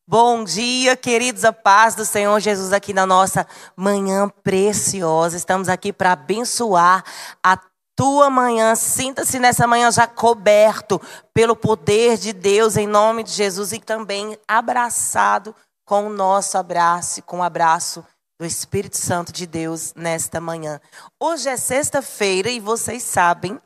Bom dia, queridos, a paz do Senhor Jesus aqui na nossa manhã preciosa. Estamos aqui para abençoar a tua manhã. Sinta-se nessa manhã já coberto pelo poder de Deus em nome de Jesus e também abraçado com o nosso abraço, com o abraço do Espírito Santo de Deus nesta manhã. Hoje é sexta-feira e vocês sabem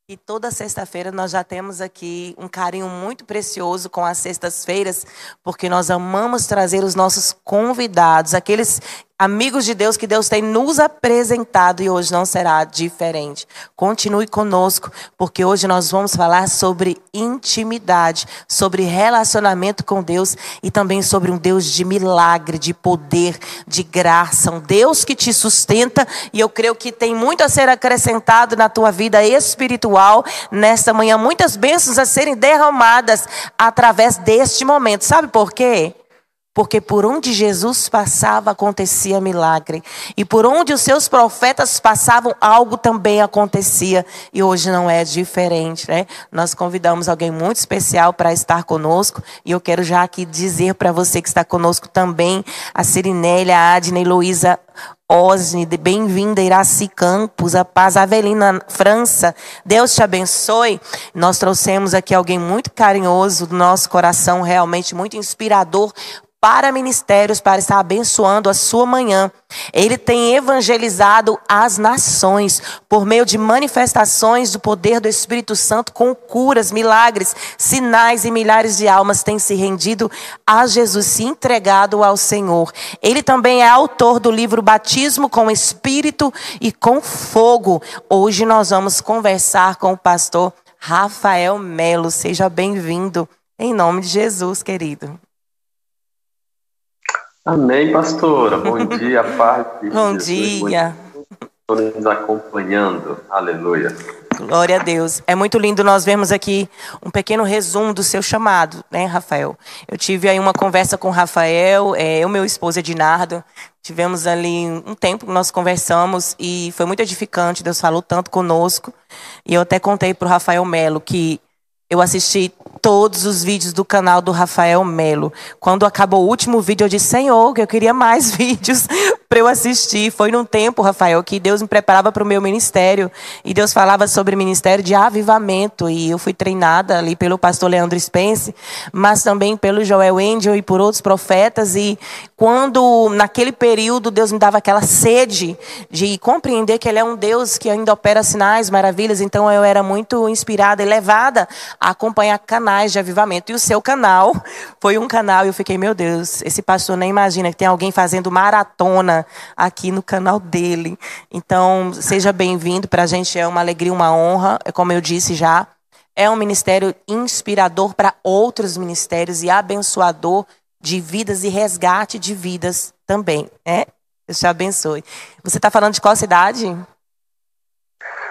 que toda sexta-feira nós já temos aqui um carinho muito precioso com as sextas-feiras, porque nós amamos trazer os nossos convidados, aqueles amigos de Deus que Deus tem nos apresentado, e hoje não será diferente. Continue conosco, porque hoje nós vamos falar sobre intimidade, sobre relacionamento com Deus e também sobre um Deus de milagre, de poder, de graça, um Deus que te sustenta, e eu creio que tem muito a ser acrescentado na tua vida espiritual nesta manhã, muitas bênçãos a serem derramadas através deste momento. Sabe por quê? Porque por onde Jesus passava acontecia milagre. E por onde os seus profetas passavam, algo também acontecia. E hoje não é diferente, né? Nós convidamos alguém muito especial para estar conosco. E eu quero já aqui dizer para você que está conosco também, a Cirinélia, a Adney, Luísa Osni, bem-vinda, Iraci Campos, a Paz, Avelina, França. Deus te abençoe. Nós trouxemos aqui alguém muito carinhoso do nosso coração, realmente muito inspirador para ministérios, para estar abençoando a sua manhã. Ele tem evangelizado as nações por meio de manifestações do poder do Espírito Santo, com curas, milagres, sinais, e milhares de almas têm se rendido a Jesus, se entregado ao Senhor. Ele também é autor do livro Batismo com Espírito e com Fogo. Hoje nós vamos conversar com o pastor Rafael Melo. Seja bem-vindo, em nome de Jesus, querido. Amém, pastora. Bom dia, paz de Bom Jesus. dia. Bom dia, nos acompanhando. Aleluia. Glória a Deus. É muito lindo nós vermos aqui um pequeno resumo do seu chamado, né, Rafael? Eu tive aí uma conversa com o Rafael, eu, meu esposo Ednardo, tivemos ali um tempo que nós conversamos e foi muito edificante. Deus falou tanto conosco. E eu até contei para o Rafael Melo que eu assisti todos os vídeos do canal do Rafael Melo. Quando acabou o último vídeo, eu disse, Senhor, que eu queria mais vídeos para eu assistir. Foi num tempo, Rafael, que Deus me preparava para o meu ministério. E Deus falava sobre ministério de avivamento. E eu fui treinada ali pelo pastor Leandro Spence, mas também pelo Joel Angel e por outros profetas. E quando, naquele período, Deus me dava aquela sede de compreender que Ele é um Deus que ainda opera sinais, maravilhas. Então eu era muito inspirada e levada a acompanhar canais de avivamento. E o seu canal foi um canal, e eu fiquei, meu Deus, esse pastor nem imagina que tem alguém fazendo maratona aqui no canal dele. Então, seja bem-vindo, para a gente é uma alegria, uma honra, como eu disse já, é um ministério inspirador para outros ministérios e abençoador de vidas e resgate de vidas também, né? Deus te abençoe. Você está falando de qual cidade?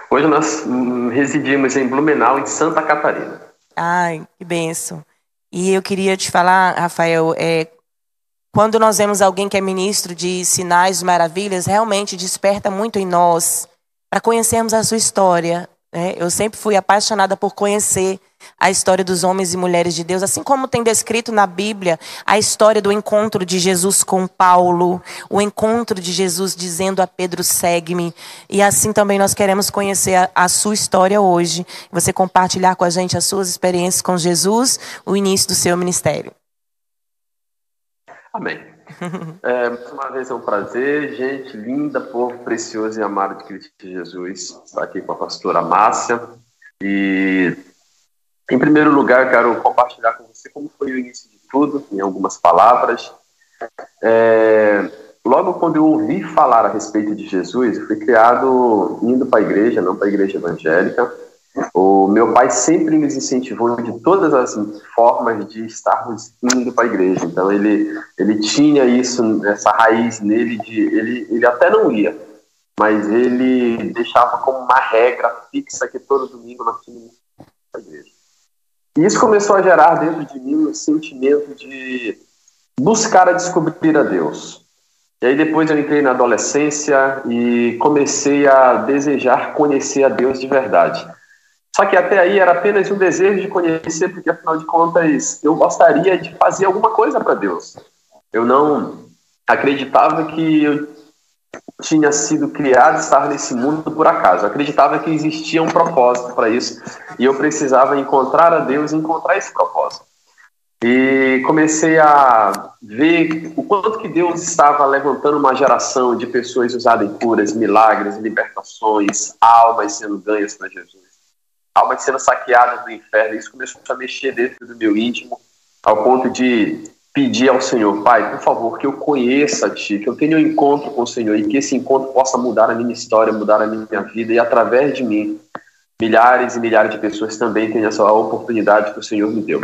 Hoje nós residimos em Blumenau, em Santa Catarina. Ai, que bênção. E eu queria te falar, Rafael, quando nós vemos alguém que é ministro de sinais, maravilhas, realmente desperta muito em nós para conhecermos a sua história, né? Eu sempre fui apaixonada por conhecer a história dos homens e mulheres de Deus, assim como tem descrito na Bíblia a história do encontro de Jesus com Paulo, o encontro de Jesus dizendo a Pedro, segue-me. E assim também nós queremos conhecer a sua história hoje. Você compartilhar com a gente as suas experiências com Jesus, o início do seu ministério. Amém. Mais uma vez é um prazer, gente linda, povo precioso e amado de Cristo Jesus, estar aqui com a pastora Márcia. E em primeiro lugar, eu quero compartilhar com você como foi o início de tudo, em algumas palavras. Logo quando eu ouvi falar a respeito de Jesus, eu fui criado indo para a igreja, não para a igreja evangélica. O meu pai sempre nos incentivou de todas as formas de estarmos indo para a igreja. Então ele tinha isso, essa raiz nele, ele até não ia, mas ele deixava como uma regra fixa que todo domingo nós tínhamos para a igreja. E isso começou a gerar dentro de mim um sentimento de buscar a descobrir a Deus. E aí depois eu entrei na adolescência e comecei a desejar conhecer a Deus de verdade. Só que até aí era apenas um desejo de conhecer, porque afinal de contas eu gostaria de fazer alguma coisa para Deus. Eu não acreditava que eu tinha sido criado, estar nesse mundo por acaso. Eu acreditava que existia um propósito para isso e eu precisava encontrar a Deus e encontrar esse propósito. E comecei a ver o quanto que Deus estava levantando uma geração de pessoas usadas em curas, milagres, libertações, almas sendo ganhas para Jesus, almas sendo saqueadas do inferno. Isso começou a mexer dentro do meu íntimo, ao ponto de pedir ao Senhor: Pai, por favor, que eu conheça a Ti, que eu tenha um encontro com o Senhor e que esse encontro possa mudar a minha história, mudar a minha vida, e através de mim, milhares e milhares de pessoas também tenham essa oportunidade que o Senhor me deu.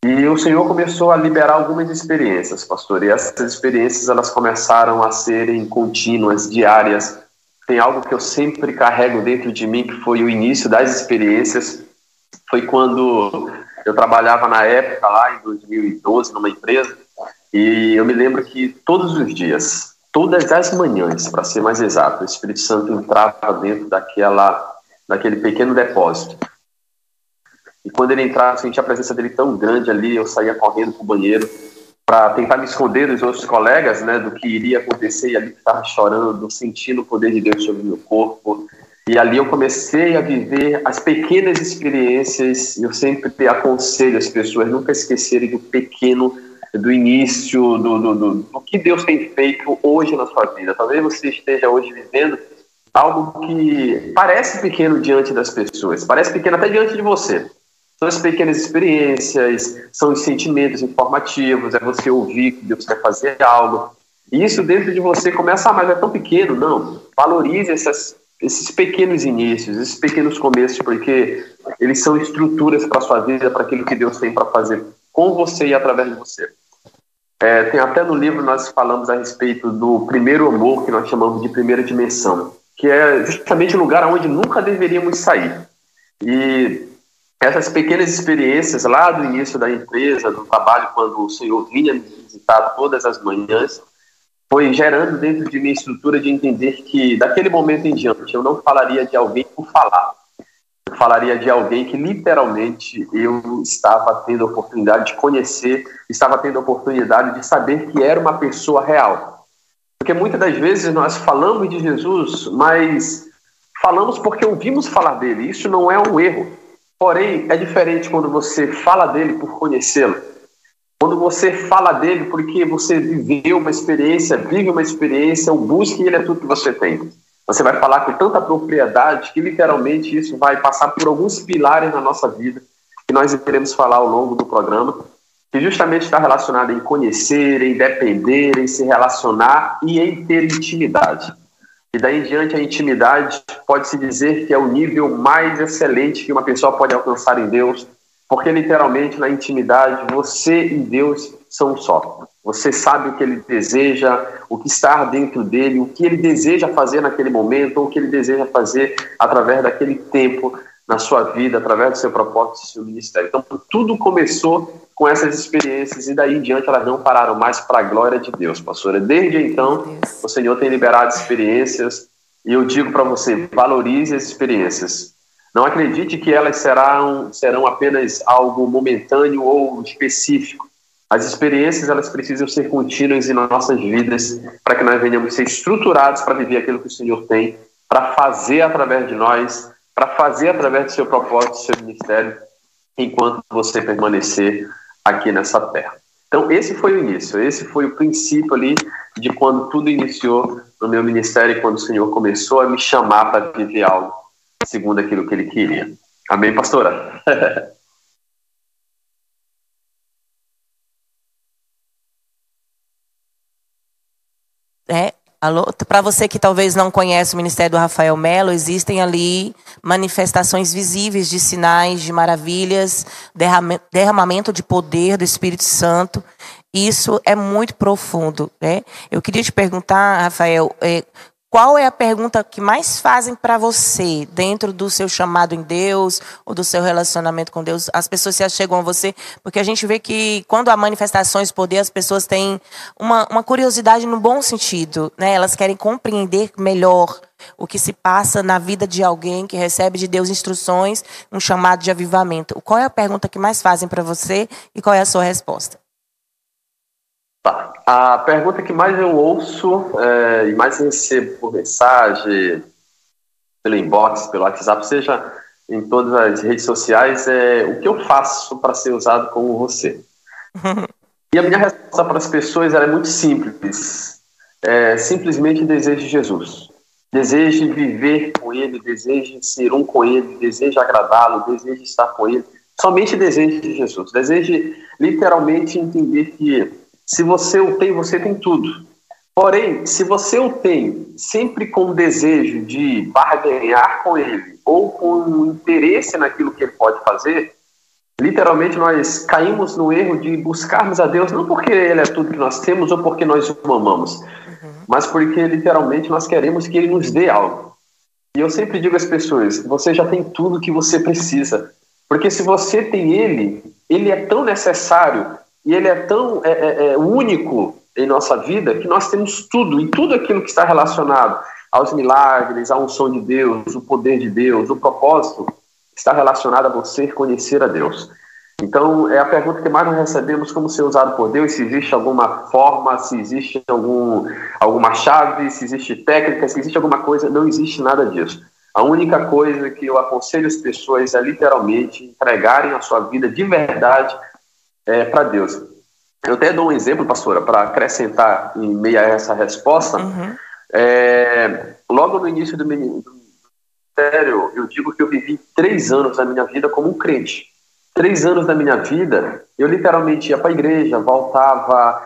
E o Senhor começou a liberar algumas experiências, pastor, e essas experiências elas começaram a serem contínuas, diárias. Tem algo que eu sempre carrego dentro de mim, que foi o início das experiências. Foi quando eu trabalhava na época, lá em 2012, numa empresa, e eu me lembro que todos os dias, todas as manhãs, para ser mais exato, o Espírito Santo entrava dentro daquele pequeno depósito. E quando ele entrava, eu sentia a presença dele tão grande ali, eu saía correndo para o banheiro para tentar me esconder dos outros colegas, né, do que iria acontecer, e ali estava chorando, sentindo o poder de Deus sobre o meu corpo. E ali eu comecei a viver as pequenas experiências, e eu sempre aconselho as pessoas nunca esquecerem do pequeno, do início, do que Deus tem feito hoje na sua vida. Talvez você esteja hoje vivendo algo que parece pequeno diante das pessoas, parece pequeno até diante de você. São as pequenas experiências, são os sentimentos informativos, é você ouvir que Deus quer fazer algo. E isso dentro de você começa, mas é tão pequeno. Não, valorize esses pequenos inícios, esses pequenos começos, porque eles são estruturas para a sua vida, para aquilo que Deus tem para fazer com você e através de você. Tem até no livro nós falamos a respeito do primeiro amor, que nós chamamos de primeira dimensão, que é justamente o lugar onde nunca deveríamos sair. E essas pequenas experiências lá do início da empresa, do trabalho, quando o Senhor vinha me visitar todas as manhãs, foi gerando dentro de minha estrutura de entender que daquele momento em diante eu não falaria de alguém por falar. Eu falaria de alguém que literalmente eu estava tendo a oportunidade de conhecer, estava tendo a oportunidade de saber que era uma pessoa real. Porque muitas das vezes nós falamos de Jesus, mas falamos porque ouvimos falar dele. Isso não é um erro. Porém, é diferente quando você fala dele por conhecê-lo. Quando você fala dele porque você viveu uma experiência, vive uma experiência, ou busca e ele é tudo que você tem. Você vai falar com tanta propriedade que literalmente isso vai passar por alguns pilares na nossa vida, que nós iremos falar ao longo do programa, que justamente está relacionado em conhecer, em depender, em se relacionar e em ter intimidade. E daí em diante a intimidade pode-se dizer que é o nível mais excelente que uma pessoa pode alcançar em Deus, porque literalmente na intimidade você e Deus são um só. Você sabe o que ele deseja, o que está dentro dele, o que ele deseja fazer naquele momento, ou o que ele deseja fazer através daquele tempo na sua vida, através do seu propósito, do seu ministério. Então tudo começou com essas experiências e daí em diante elas não pararam mais para a glória de Deus, pastora. Desde então, o Senhor tem liberado experiências e eu digo para você, valorize as experiências. Não acredite que elas serão apenas algo momentâneo ou específico. As experiências elas precisam ser contínuas em nossas vidas para que nós venhamos ser estruturados para viver aquilo que o Senhor tem, para fazer através de nós, para fazer através do seu propósito, do seu ministério, enquanto você permanecer aqui nessa terra. Então esse foi o início, esse foi o princípio ali de quando tudo iniciou no meu ministério, quando o Senhor começou a me chamar para viver algo segundo aquilo que Ele queria. Amém, pastora? Alô? Para você que talvez não conhece o Ministério do Rafael Melo, existem ali manifestações visíveis de sinais, de maravilhas, derramamento de poder do Espírito Santo. Isso é muito profundo, né? Eu queria te perguntar, Rafael, qual é a pergunta que mais fazem para você dentro do seu chamado em Deus ou do seu relacionamento com Deus? As pessoas se chegam a você, porque a gente vê que quando há manifestações de poder, as pessoas têm uma curiosidade no bom sentido, né? Elas querem compreender melhor o que se passa na vida de alguém que recebe de Deus instruções, um chamado de avivamento. Qual é a pergunta que mais fazem para você e qual é a sua resposta? Tá. A pergunta que mais eu ouço e mais recebo por mensagem, pelo inbox, pelo WhatsApp, seja em todas as redes sociais, é o que eu faço para ser usado como você? E a minha resposta para as pessoas é muito simples. Simplesmente deseje Jesus. Deseje viver com Ele, deseje ser um com Ele, deseje agradá-lo, deseje estar com Ele. Somente deseje Jesus. Deseje literalmente entender que se você o tem, você tem tudo. Porém, se você o tem sempre com o desejo de barganhar com Ele ou com interesse naquilo que Ele pode fazer, literalmente nós caímos no erro de buscarmos a Deus não porque Ele é tudo que nós temos ou porque nós o amamos, mas porque literalmente nós queremos que Ele nos dê algo. E eu sempre digo às pessoas, você já tem tudo que você precisa. Porque se você tem Ele, Ele é tão necessário e Ele é tão único em nossa vida que nós temos tudo, e tudo aquilo que está relacionado aos milagres, à unção de Deus, o poder de Deus, o propósito, está relacionado a você conhecer a Deus. Então, é a pergunta que mais nós recebemos: como ser usado por Deus, se existe alguma forma, se existe alguma chave, se existe técnica, se existe alguma coisa. Não existe nada disso. A única coisa que eu aconselho as pessoas é literalmente entregarem a sua vida de verdade para Deus. Eu até dou um exemplo, pastora, para acrescentar em meio a essa resposta. Logo no início do ministério, eu digo que eu vivi 3 anos da minha vida como um crente. 3 anos da minha vida, eu literalmente ia para a igreja, voltava,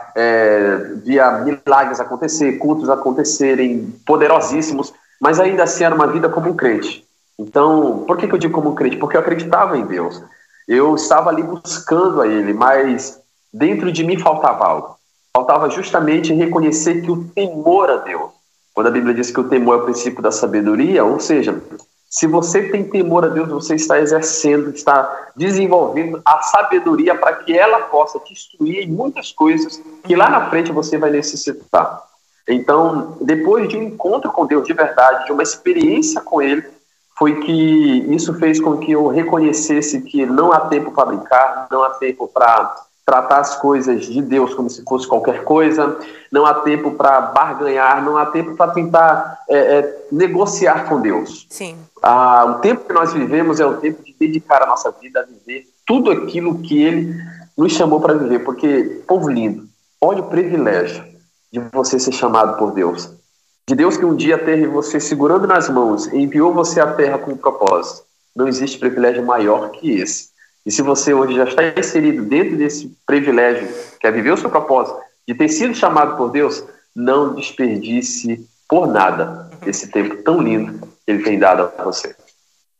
via milagres acontecer, cultos acontecerem, poderosíssimos, mas ainda assim era uma vida como um crente. Então, por que eu digo como um crente? Porque eu acreditava em Deus. Eu estava ali buscando a Ele, mas dentro de mim faltava algo. Faltava justamente reconhecer que o temor a Deus, quando a Bíblia diz que o temor é o princípio da sabedoria, ou seja, se você tem temor a Deus, você está exercendo, está desenvolvendo a sabedoria para que ela possa te instruir em muitas coisas que lá na frente você vai necessitar. Então, depois de um encontro com Deus de verdade, de uma experiência com Ele, foi que isso fez com que eu reconhecesse que não há tempo para brincar, não há tempo para tratar as coisas de Deus como se fosse qualquer coisa, não há tempo para barganhar, não há tempo para tentar negociar com Deus. Sim. O tempo que nós vivemos é o tempo de dedicar a nossa vida a viver tudo aquilo que Ele nos chamou para viver, porque, povo lindo, olha o privilégio de você ser chamado por Deus. De Deus que um dia teve você segurando nas mãos e enviou você à terra com um propósito. Não existe privilégio maior que esse. E se você hoje já está inserido dentro desse privilégio, que é viver o seu propósito, de ter sido chamado por Deus, não desperdice por nada esse tempo tão lindo que Ele tem dado a você.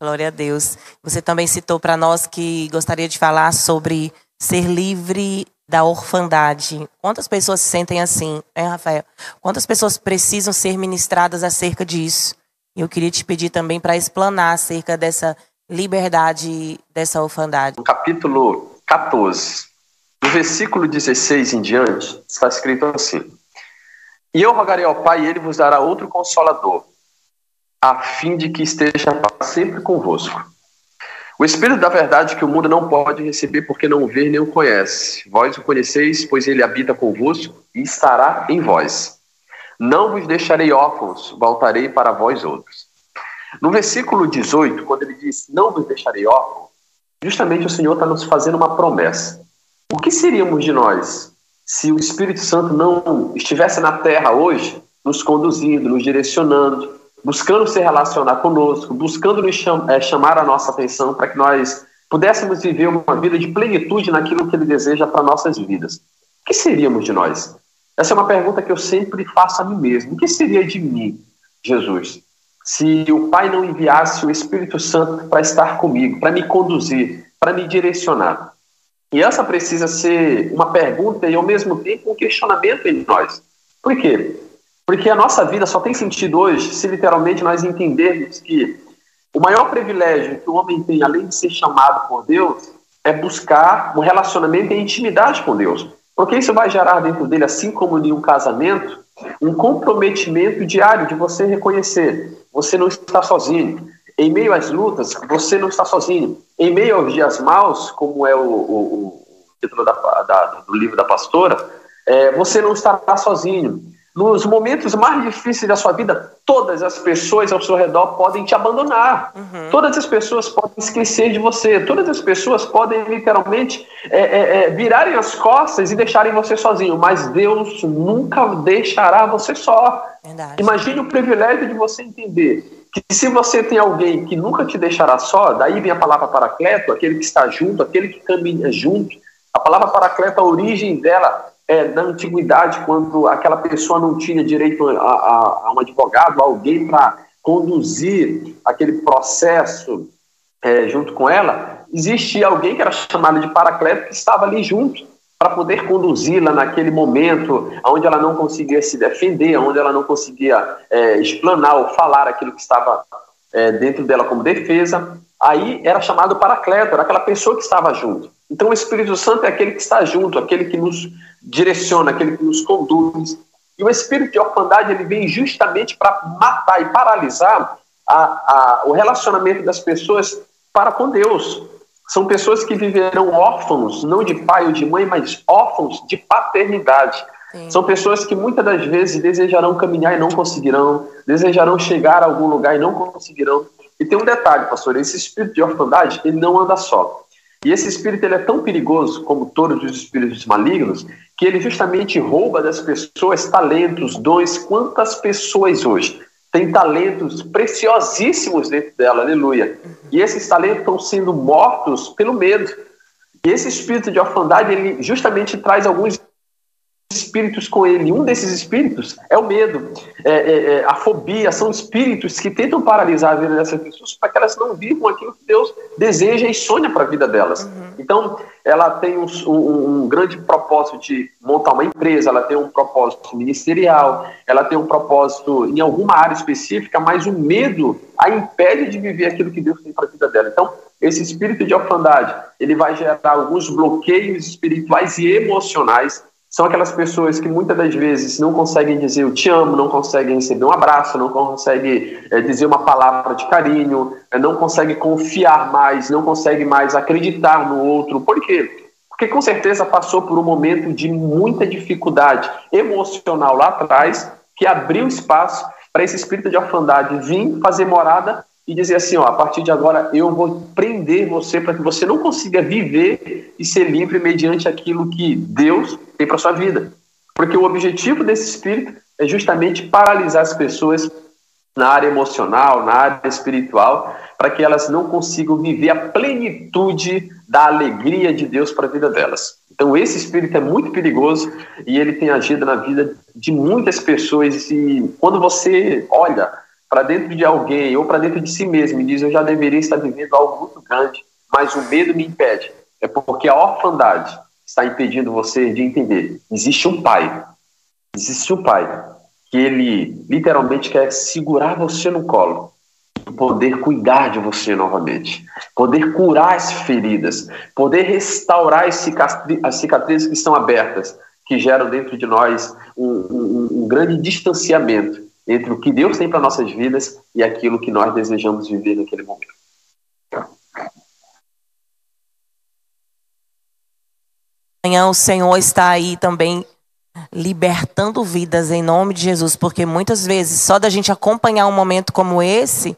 Glória a Deus. Você também citou para nós que gostaria de falar sobre ser livre da orfandade. Quantas pessoas se sentem assim, Rafael? Quantas pessoas precisam ser ministradas acerca disso? E eu queria te pedir também para explanar acerca dessa liberdade, dessa orfandade. No capítulo 14, no versículo 16 em diante, está escrito assim: E eu rogarei ao Pai, e Ele vos dará outro Consolador, a fim de que esteja sempre convosco. O Espírito da verdade que o mundo não pode receber, porque não o vê nem o conhece. Vós o conheceis, pois Ele habita convosco e estará em vós. Não vos deixarei órfãos, voltarei para vós outros. No versículo 18, quando ele diz, não vos deixarei órfãos, justamente o Senhor está nos fazendo uma promessa. O que seríamos de nós se o Espírito Santo não estivesse na terra hoje, nos conduzindo, nos direcionando, buscando se relacionar conosco, buscando nos chamar a nossa atenção para que nós pudéssemos viver uma vida de plenitude naquilo que Ele deseja para nossas vidas? O que seríamos de nós? Essa é uma pergunta que eu sempre faço a mim mesmo. O que seria de mim, Jesus, se o Pai não enviasse o Espírito Santo para estar comigo, para me conduzir, para me direcionar? E essa precisa ser uma pergunta e, ao mesmo tempo, um questionamento em nós. Por quê? Porque a nossa vida só tem sentido hoje se literalmente nós entendermos que o maior privilégio que o homem tem, além de ser chamado por Deus, é buscar um relacionamento e intimidade com Deus. Porque isso vai gerar dentro dele, assim como em um casamento, um comprometimento diário de você reconhecer: você não está sozinho. Em meio às lutas, você não está sozinho. Em meio aos dias maus, como é o título do livro da pastora, você não estará sozinho. Nos momentos mais difíceis da sua vida, todas as pessoas ao seu redor podem te abandonar. Todas as pessoas podem esquecer de você. Todas as pessoas podem literalmente virarem as costas e deixarem você sozinho. Mas Deus nunca deixará você só. Verdade. Imagine o privilégio de você entender que se você tem alguém que nunca te deixará só, daí vem a palavra paracleto, aquele que está junto, aquele que caminha junto. A palavra paracleto, a origem dela na antiguidade, quando aquela pessoa não tinha direito a um advogado, a alguém para conduzir aquele processo junto com ela, existia alguém que era chamado de paracleto, que estava ali junto para poder conduzi-la naquele momento onde ela não conseguia se defender, onde ela não conseguia explanar ou falar aquilo que estava dentro dela como defesa. Aí era chamado paracleto, era aquela pessoa que estava junto. Então o Espírito Santo é aquele que está junto, aquele que nos direciona, aquele que nos conduz. E o espírito de orfandade, ele vem justamente para matar e paralisar o relacionamento das pessoas para com Deus. São pessoas que viverão órfãos, não de pai ou de mãe, mas órfãos de paternidade. Sim. São pessoas que muitas das vezes desejarão caminhar e não conseguirão, desejarão chegar a algum lugar e não conseguirão. E tem um detalhe, pastor: esse espírito de orfandade, ele não anda só. E esse espírito, ele é tão perigoso, como todos os espíritos malignos, que ele justamente rouba das pessoas talentos, dons. Quantas pessoas hoje têm talentos preciosíssimos dentro dela, aleluia. E esses talentos estão sendo mortos pelo medo. E esse espírito de orfandade, ele justamente traz alguns espíritos com ele. Um desses espíritos é o medo, a fobia. São espíritos que tentam paralisar a vida dessas pessoas para que elas não vivam aquilo que Deus deseja e sonha para a vida delas. Então, ela tem um grande propósito de montar uma empresa, ela tem um propósito ministerial, ela tem um propósito em alguma área específica, mas o medo a impede de viver aquilo que Deus tem para a vida dela. Então, esse espírito de orfandade, ele vai gerar alguns bloqueios espirituais e emocionais. São aquelas pessoas que muitas das vezes não conseguem dizer eu te amo, não conseguem receber um abraço, não conseguem dizer uma palavra de carinho, não conseguem confiar mais, não conseguem mais acreditar no outro. Por quê? Porque com certeza passou por um momento de muita dificuldade emocional lá atrás, que abriu espaço para esse espírito de orfandade vir fazer morada e dizer assim, ó, a partir de agora eu vou prender você para que você não consiga viver e ser livre mediante aquilo que Deus tem para sua vida. Porque o objetivo desse espírito é justamente paralisar as pessoas na área emocional, na área espiritual, para que elas não consigam viver a plenitude da alegria de Deus para a vida delas. Então esse espírito é muito perigoso e ele tem agido na vida de muitas pessoas. E quando você olha para dentro de alguém ou para dentro de si mesmo e diz, eu já deveria estar vivendo algo muito grande, mas o medo me impede, é porque a orfandade está impedindo você de entender. Existe um pai que ele literalmente quer segurar você no colo e poder cuidar de você novamente, poder curar as feridas, poder restaurar as cicatrizes que estão abertas, que geram dentro de nós um grande distanciamento entre o que Deus tem para nossas vidas e aquilo que nós desejamos viver naquele momento. Amanhã o Senhor está aí também libertando vidas em nome de Jesus, porque muitas vezes só da gente acompanhar um momento como esse,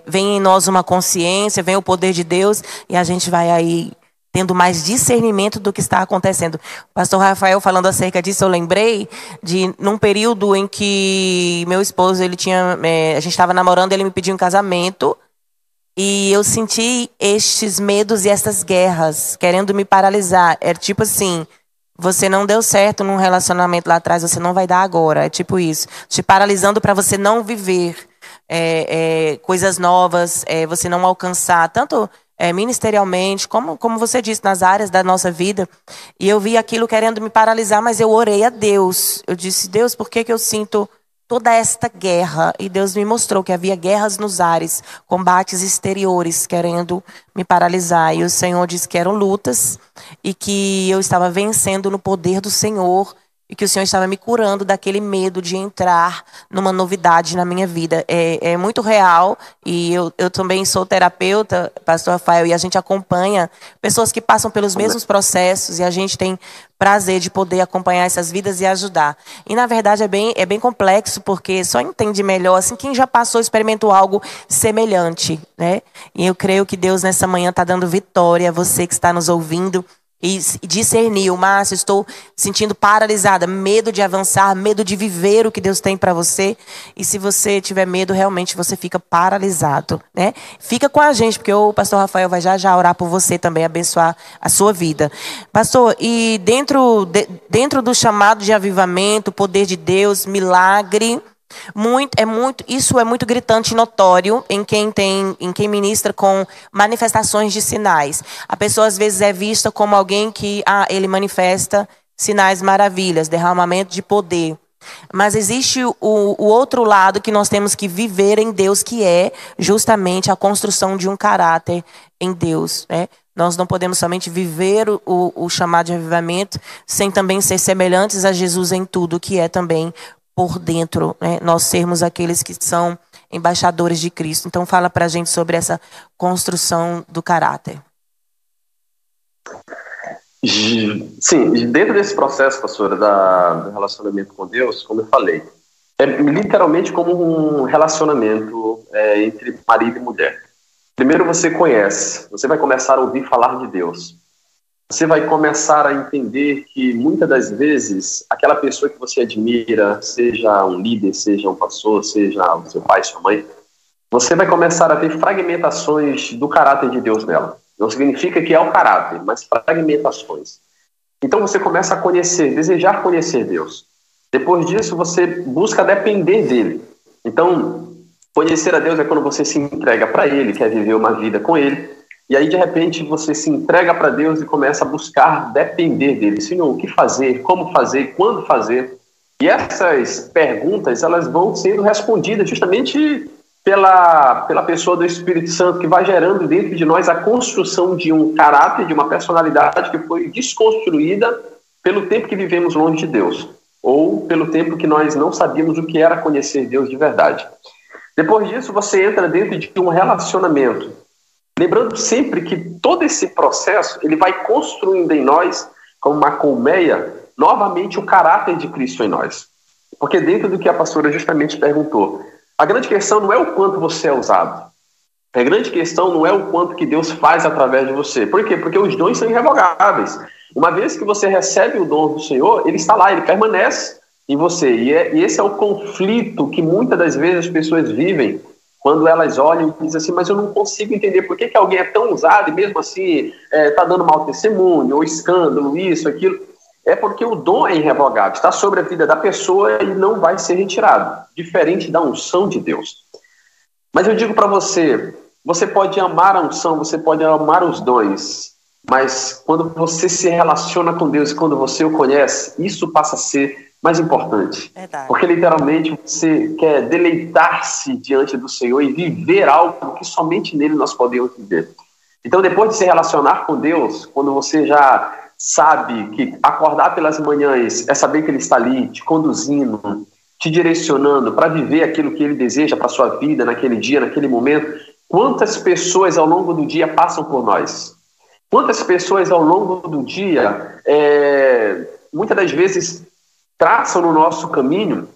vem em nós uma consciência, vem o poder de Deus e a gente vai aí tendo mais discernimento do que está acontecendo. O pastor Rafael falando acerca disso, eu lembrei de num período em que meu esposo, a gente estava namorando, ele me pediu em casamento e eu senti estes medos e essas guerras querendo me paralisar. É tipo assim, você não deu certo num relacionamento lá atrás, você não vai dar agora. É tipo isso, te paralisando para você não viver coisas novas, você não alcançar tanto ministerialmente, como você disse, nas áreas da nossa vida. E eu vi aquilo querendo me paralisar, mas eu orei a Deus. Eu disse, Deus, por que eu sinto toda esta guerra, e Deus me mostrou que havia guerras nos ares, combates exteriores querendo me paralisar, e o Senhor disse que eram lutas e que eu estava vencendo no poder do Senhor, e que o Senhor estava me curando daquele medo de entrar numa novidade na minha vida. É muito real, e eu também sou terapeuta, pastor Rafael, e a gente acompanha pessoas que passam pelos mesmos processos, e a gente tem prazer de poder acompanhar essas vidas e ajudar. E na verdade é bem complexo, porque só entende melhor assim quem já passou, experimentou algo semelhante, né? E eu creio que Deus nessa manhã está dando vitória a você que está nos ouvindo. E discernir, Márcio, estou sentindo paralisada, medo de avançar, medo de viver o que Deus tem para você. E se você tiver medo, realmente você fica paralisado, né? Fica com a gente, porque o pastor Rafael vai já orar por você também, abençoar a sua vida. Pastor, e dentro do chamado de avivamento, poder de Deus, milagre, isso é muito gritante e notório em quem ministra com manifestações de sinais. A pessoa às vezes é vista como alguém que ele manifesta sinais, maravilhas, derramamento de poder. Mas existe o outro lado que nós temos que viver em Deus, que é justamente a construção de um caráter em Deus, né? Nós não podemos somente viver o chamado de avivamento sem também ser semelhantes a Jesus em tudo, que é também por dentro, né? Nós sermos aqueles que são embaixadores de Cristo. Então fala pra gente sobre essa construção do caráter. Sim, dentro desse processo, pastora, do relacionamento com Deus, como eu falei, é literalmente como um relacionamento entre marido e mulher. Primeiro você conhece, você vai começar a ouvir falar de Deus. Você vai começar a entender que muitas das vezes aquela pessoa que você admira, seja um líder, seja um pastor, seja o seu pai, sua mãe, você vai começar a ver fragmentações do caráter de Deus nela. Não significa que é o caráter, mas fragmentações. Então você começa a conhecer, desejar conhecer Deus. Depois disso você busca depender dele. Então conhecer a Deus é quando você se entrega para ele, quer viver uma vida com ele. E aí, de repente, você se entrega para Deus e começa a buscar depender dele. Senhor, o que fazer, como fazer, quando fazer? E essas perguntas, elas vão sendo respondidas justamente pela pessoa do Espírito Santo, que vai gerando dentro de nós a construção de um caráter, de uma personalidade que foi desconstruída pelo tempo que vivemos longe de Deus, ou pelo tempo que nós não sabíamos o que era conhecer Deus de verdade. Depois disso, você entra dentro de um relacionamento. Lembrando sempre que todo esse processo, ele vai construindo em nós, como uma colmeia, novamente o caráter de Cristo em nós. Porque dentro do que a pastora justamente perguntou, a grande questão não é o quanto você é usado. A grande questão não é o quanto que Deus faz através de você. Por quê? Porque os dons são irrevogáveis. Uma vez que você recebe o dom do Senhor, ele está lá, ele permanece em você. E esse é o conflito que muitas das vezes as pessoas vivem, quando elas olham e dizem assim, mas eu não consigo entender por que alguém é tão usado e mesmo assim está dando mau testemunho, ou escândalo, isso, aquilo. É porque o dom é irrevogável, está sobre a vida da pessoa e não vai ser retirado, diferente da unção de Deus. Mas eu digo para você, você pode amar a unção, você pode amar os dons, mas quando você se relaciona com Deus e quando você o conhece, isso passa a ser mais importante. Verdade. Porque literalmente você quer deleitar-se diante do Senhor e viver algo que somente nele nós podemos viver. Então, depois de se relacionar com Deus, quando você já sabe que acordar pelas manhãs é saber que ele está ali te conduzindo, te direcionando para viver aquilo que ele deseja para a sua vida naquele dia, naquele momento, quantas pessoas ao longo do dia passam por nós? Quantas pessoas ao longo do dia, muitas das vezes, traçam no nosso caminho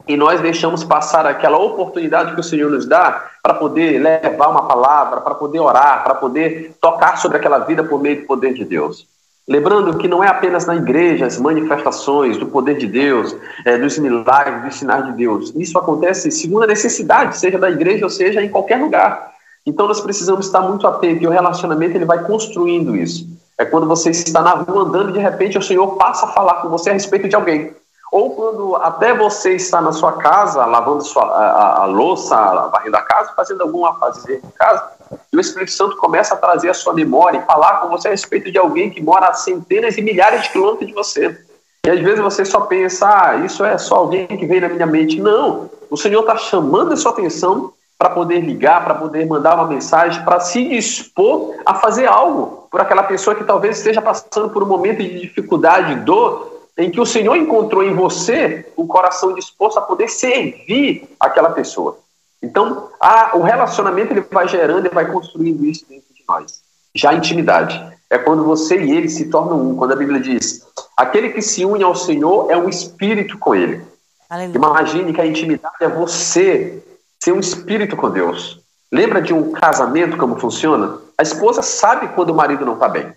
e nós deixamos passar aquela oportunidade que o Senhor nos dá para poder levar uma palavra, para poder orar, para poder tocar sobre aquela vida por meio do poder de Deus. Lembrando que não é apenas na igreja as manifestações do poder de Deus, dos milagres, dos sinais de Deus. Isso acontece segundo a necessidade, seja da igreja ou seja em qualquer lugar. Então nós precisamos estar muito atentos e o relacionamento ele vai construindo isso. É quando você está na rua andando e de repente o Senhor passa a falar com você a respeito de alguém. Ou quando até você está na sua casa, lavando a louça, varrendo a casa, fazendo algum afazer em casa, e o Espírito Santo começa a trazer a sua memória e falar com você a respeito de alguém que mora a centenas e milhares de quilômetros de você. E às vezes você só pensa, isso é só alguém que veio na minha mente. Não, o Senhor está chamando a sua atenção para poder ligar, para poder mandar uma mensagem, para se dispor a fazer algo por aquela pessoa que talvez esteja passando por um momento de dificuldade, dor, em que o Senhor encontrou em você um coração disposto a poder servir aquela pessoa. Então, o relacionamento ele vai gerando e vai construindo isso dentro de nós. Já a intimidade é quando você e ele se tornam um. Quando a Bíblia diz, aquele que se une ao Senhor é um espírito com ele. Aleluia. Imagine que a intimidade é você ser um espírito com Deus. Lembra de um casamento como funciona? A esposa sabe quando o marido não está bem.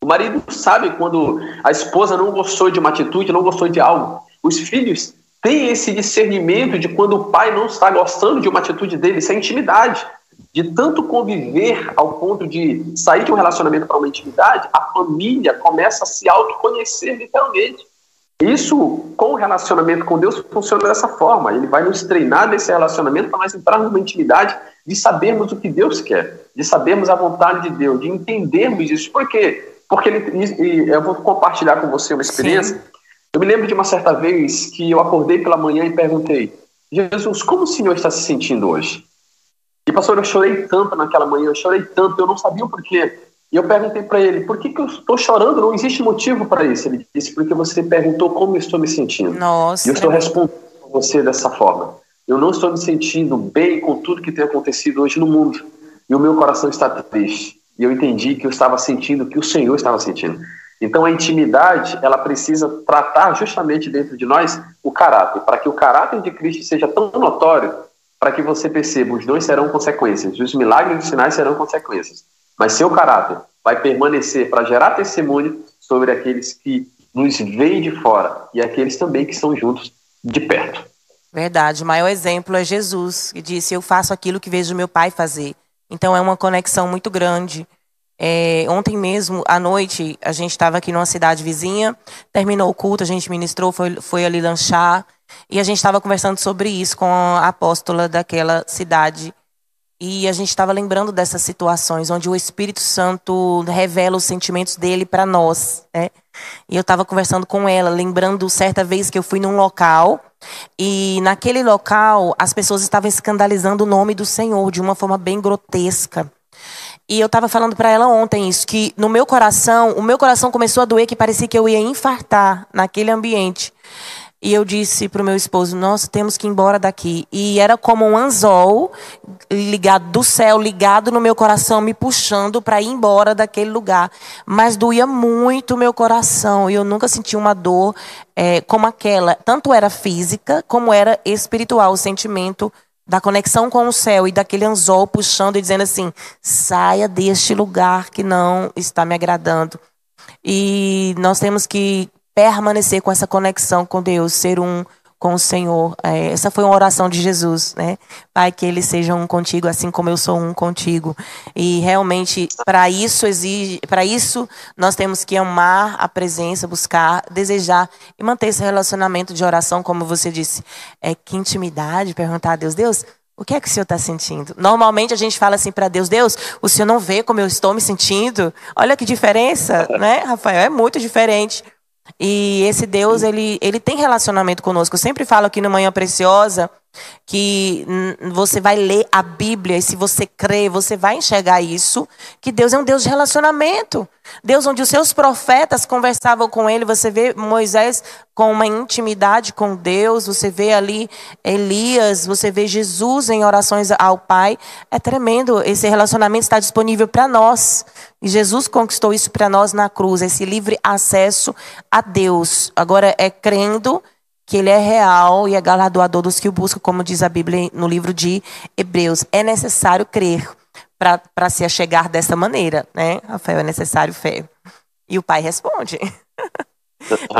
O marido sabe quando a esposa não gostou de uma atitude, não gostou de algo. Os filhos têm esse discernimento de quando o pai não está gostando de uma atitude dele. Isso é intimidade. De tanto conviver ao ponto de sair de um relacionamento para uma intimidade, a família começa a se autoconhecer literalmente. Isso, com o relacionamento com Deus, funciona dessa forma. Ele vai nos treinar nesse relacionamento para nós entrarmos numa intimidade de sabermos o que Deus quer, de sabermos a vontade de Deus, de entendermos isso. Por quê? Porque eu vou compartilhar com você uma experiência. Sim. Eu me lembro de uma certa vez que eu acordei pela manhã e perguntei, Jesus, como o Senhor está se sentindo hoje? E pastor, eu chorei tanto naquela manhã, eu chorei tanto, eu não sabia o porquê. E eu perguntei para ele, por que eu estou chorando? Não existe motivo para isso. Ele disse, porque você perguntou como eu estou me sentindo. Nossa. E eu estou respondendo a você dessa forma. Eu não estou me sentindo bem com tudo que tem acontecido hoje no mundo. E o meu coração está triste. E eu entendi que eu estava sentindo o que o Senhor estava sentindo. Então a intimidade, ela precisa tratar justamente dentro de nós o caráter. Para que o caráter de Cristo seja tão notório, para que você perceba, os dons serão consequências. Os milagres e os sinais serão consequências. Mas seu caráter vai permanecer para gerar testemunho sobre aqueles que nos veem de fora e aqueles também que estão juntos de perto. Verdade. O maior exemplo é Jesus, que disse, eu faço aquilo que vejo meu pai fazer. Então é uma conexão muito grande. Ontem mesmo, à noite, a gente estava aqui numa cidade vizinha, terminou o culto, a gente ministrou, foi ali lanchar, e a gente estava conversando sobre isso com a apóstola daquela cidade. E a gente estava lembrando dessas situações onde o Espírito Santo revela os sentimentos dele para nós, né? E eu estava conversando com ela, lembrando certa vez que eu fui num local e naquele local as pessoas estavam escandalizando o nome do Senhor de uma forma bem grotesca. E eu estava falando para ela ontem isso, que no meu coração, o meu coração começou a doer, que parecia que eu ia infartar naquele ambiente. E eu disse para o meu esposo, nossa, temos que ir embora daqui. E era como um anzol ligado do céu, ligado no meu coração, me puxando para ir embora daquele lugar. Mas doía muito o meu coração. E eu nunca senti uma dor como aquela. Tanto era física, como era espiritual. O sentimento da conexão com o céu e daquele anzol puxando e dizendo assim, saia deste lugar que não está me agradando. E nós temos que permanecer com essa conexão com Deus, ser um com o Senhor. Essa foi uma oração de Jesus, né? Pai, que eles sejam um contigo, assim como eu sou um contigo. E realmente, para isso nós temos que amar a presença, buscar, desejar e manter esse relacionamento de oração, como você disse. Que intimidade, perguntar a Deus, Deus, o que é que o Senhor está sentindo? Normalmente a gente fala assim para Deus, Deus, o Senhor não vê como eu estou me sentindo? Olha que diferença, né, Rafael? É muito diferente. E esse Deus, ele tem relacionamento conosco. Eu sempre falo aqui no Manhã Preciosa que você vai ler a Bíblia e se você crer, você vai enxergar isso, que Deus é um Deus de relacionamento. Deus onde os seus profetas conversavam com ele, você vê Moisés com uma intimidade com Deus, você vê ali Elias, você vê Jesus em orações ao Pai. É tremendo, esse relacionamento está disponível para nós. E Jesus conquistou isso para nós na cruz, esse livre acesso a Deus. Agora é crendo que ele é real e é galardoador dos que o buscam, como diz a Bíblia no livro de Hebreus. É necessário crer para se achegar dessa maneira, né? Rafael, é necessário fé. E o pai responde.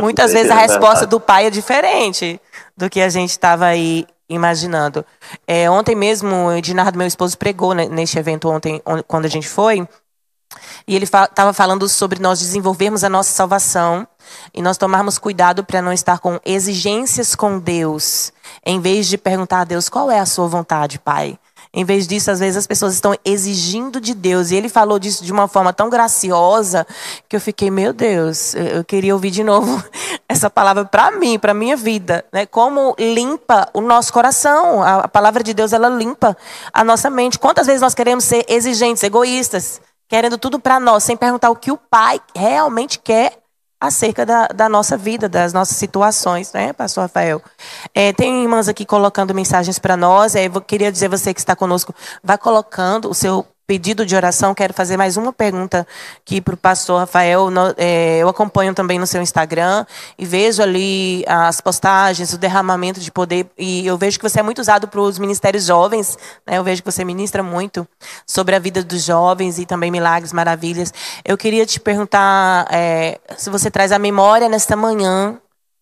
Muitas vezes a resposta do pai é diferente do que a gente estava aí imaginando. Ontem mesmo, o Ednardo, meu esposo, pregou neste evento ontem, quando a gente foi. E ele estava falando sobre nós desenvolvermos a nossa salvação e nós tomarmos cuidado para não estar com exigências com Deus, em vez de perguntar a Deus, qual é a sua vontade, Pai? Em vez disso, às vezes as pessoas estão exigindo de Deus. E ele falou disso de uma forma tão graciosa que eu fiquei, meu Deus, eu queria ouvir de novo essa palavra para mim, para minha vida, né? Como limpa o nosso coração. A palavra de Deus, ela limpa a nossa mente. Quantas vezes nós queremos ser exigentes, egoístas, querendo tudo para nós, sem perguntar o que o Pai realmente quer acerca da nossa vida, das nossas situações, né, pastor Rafael? Tem irmãs aqui colocando mensagens para nós. Eu queria dizer, você que está conosco, vai colocando o seu pedido de oração. Quero fazer mais uma pergunta aqui para o pastor Rafael. Eu acompanho também no seu Instagram e vejo ali as postagens, o derramamento de poder, e eu vejo que você é muito usado para os ministérios jovens, né? Eu vejo que você ministra muito sobre a vida dos jovens e também milagres, maravilhas. Eu queria te perguntar se você traz a memória nesta manhã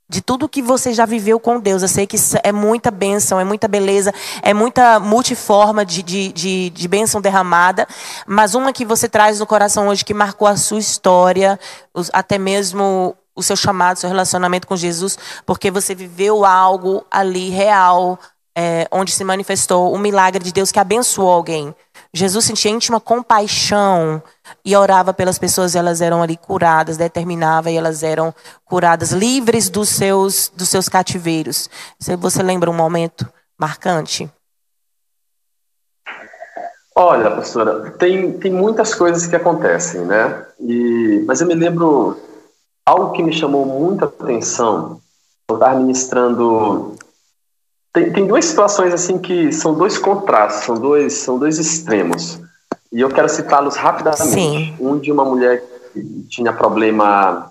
de tudo que você já viveu com Deus. Eu sei que isso é muita bênção, é muita beleza, é muita multiforma de bênção derramada, mas uma que você traz no coração hoje que marcou a sua história, até mesmo o seu chamado, seu relacionamento com Jesus, porque você viveu algo ali real, onde se manifestou um milagre de Deus que abençoou alguém. Jesus sentia íntima compaixão e orava pelas pessoas, e elas eram ali curadas, determinava, e elas eram curadas, livres dos seus cativeiros. Você lembra um momento marcante? Olha, pastora, tem muitas coisas que acontecem, né? Mas eu me lembro algo que me chamou muita atenção. Eu estava ministrando. Tem duas situações assim que são dois contrastes, são dois extremos. E eu quero citá-los rapidamente. Sim. Um de uma mulher que tinha problema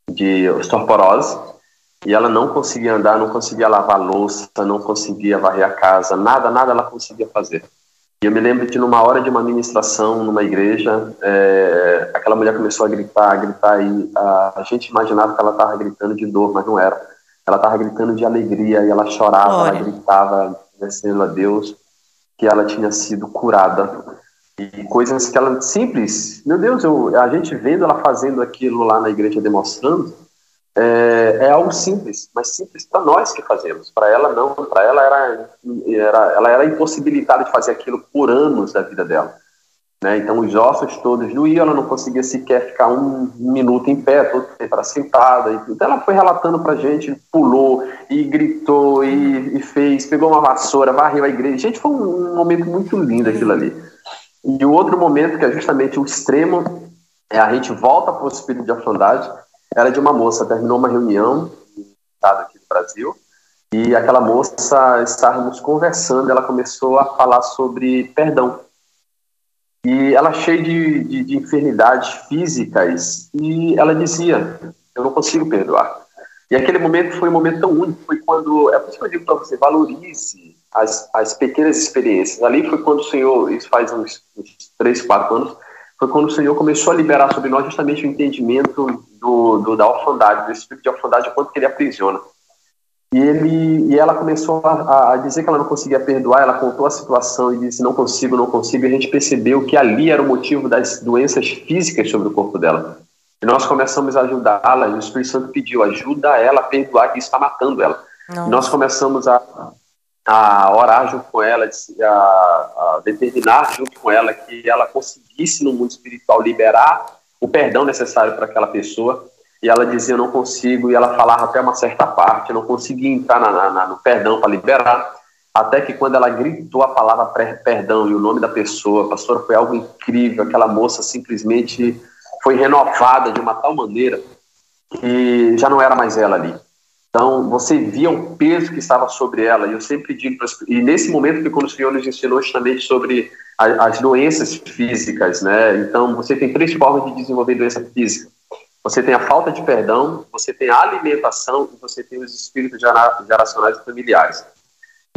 de osteoporose, e ela não conseguia andar, não conseguia lavar louça, não conseguia varrer a casa, nada ela conseguia fazer. E eu me lembro de numa hora de uma ministração numa igreja, aquela mulher começou a gritar, e a gente imaginava que ela estava gritando de dor, mas não era. Ela estava gritando de alegria, e ela chorava, ela gritava, agradecendo a Deus que ela tinha sido curada. E coisas que ela simples, meu Deus, a gente vendo ela fazendo aquilo lá na igreja, demonstrando, é algo simples, mas simples para nós que fazemos. Para ela não, para ela ela era impossibilitada de fazer aquilo por anos da vida dela, né? Então os ossos todos doíam, ela não conseguia sequer ficar um minuto em pé, todo tempo era sentada. Então ela foi relatando para a gente, pulou e gritou e fez, pegou uma vassoura, varreu a igreja. Gente, foi um momento muito lindo aquilo ali. E o outro momento, que é justamente o extremo, a gente volta para o espírito de orfandade. Era de uma moça, terminou uma reunião no estado aqui do Brasil, e aquela moça, estávamos conversando, ela começou a falar sobre perdão. E ela cheia de enfermidades físicas, e ela dizia, eu não consigo perdoar. E aquele momento foi um momento tão único, foi quando, é por isso que eu digo para você, valorize as pequenas experiências. Ali foi quando o Senhor, isso faz uns 3, 4 anos, foi quando o Senhor começou a liberar sobre nós justamente o entendimento da orfandade, do espírito de orfandade, o quanto que ele aprisiona. E ela começou a dizer que ela não conseguia perdoar. Ela contou a situação e disse, não consigo, e a gente percebeu que ali era o motivo das doenças físicas sobre o corpo dela. E nós começamos a ajudá-la, e o Espírito Santo pediu, ajuda ela a perdoar, que isso está matando ela. E nós começamos a orar junto com ela, a determinar junto com ela que ela conseguisse no mundo espiritual liberar o perdão necessário para aquela pessoa. E ela dizia, eu não consigo, e ela falava até uma certa parte, não conseguia entrar no perdão para liberar, até que quando ela gritou a palavra perdão e o nome da pessoa, pastor, foi algo incrível. Aquela moça simplesmente foi renovada de uma tal maneira que já não era mais ela ali. Então, você via o peso que estava sobre ela. E eu sempre digo, e nesse momento que quando o Senhor nos ensinou justamente sobre as doenças físicas, né? Então, você tem 3 formas de desenvolver doença física. Você tem a falta de perdão, você tem a alimentação e você tem os espíritos geracionais e familiares.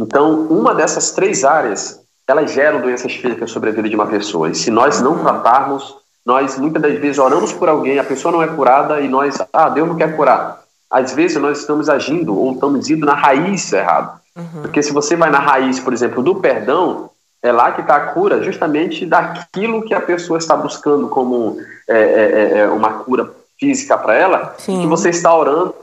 Então, uma dessas 3 áreas, elas geram doenças físicas sobre a vida de uma pessoa. E se nós não tratarmos, nós muitas das vezes oramos por alguém, a pessoa não é curada e nós, Deus não quer curar. Às vezes nós estamos agindo ou estamos indo na raiz errado. Porque se você vai na raiz, por exemplo, do perdão, é lá que está a cura justamente daquilo que a pessoa está buscando como uma cura física para ela. Sim. E que você está orando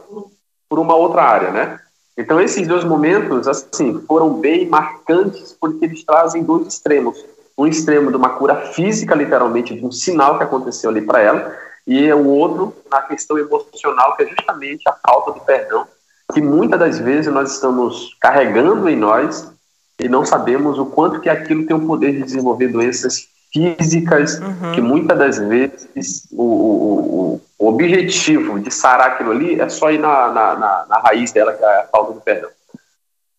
por uma outra área, né? Então, esses dois momentos, assim, foram bem marcantes porque eles trazem dois extremos. Um extremo de uma cura física, literalmente, de um sinal que aconteceu ali para ela, e o outro na questão emocional, que é justamente a falta do perdão, que muitas das vezes nós estamos carregando em nós e não sabemos o quanto que aquilo tem o poder de desenvolver doenças físicas, que muitas das vezes o objetivo de sarar aquilo ali é só ir na raiz dela, que é a falta do perdão.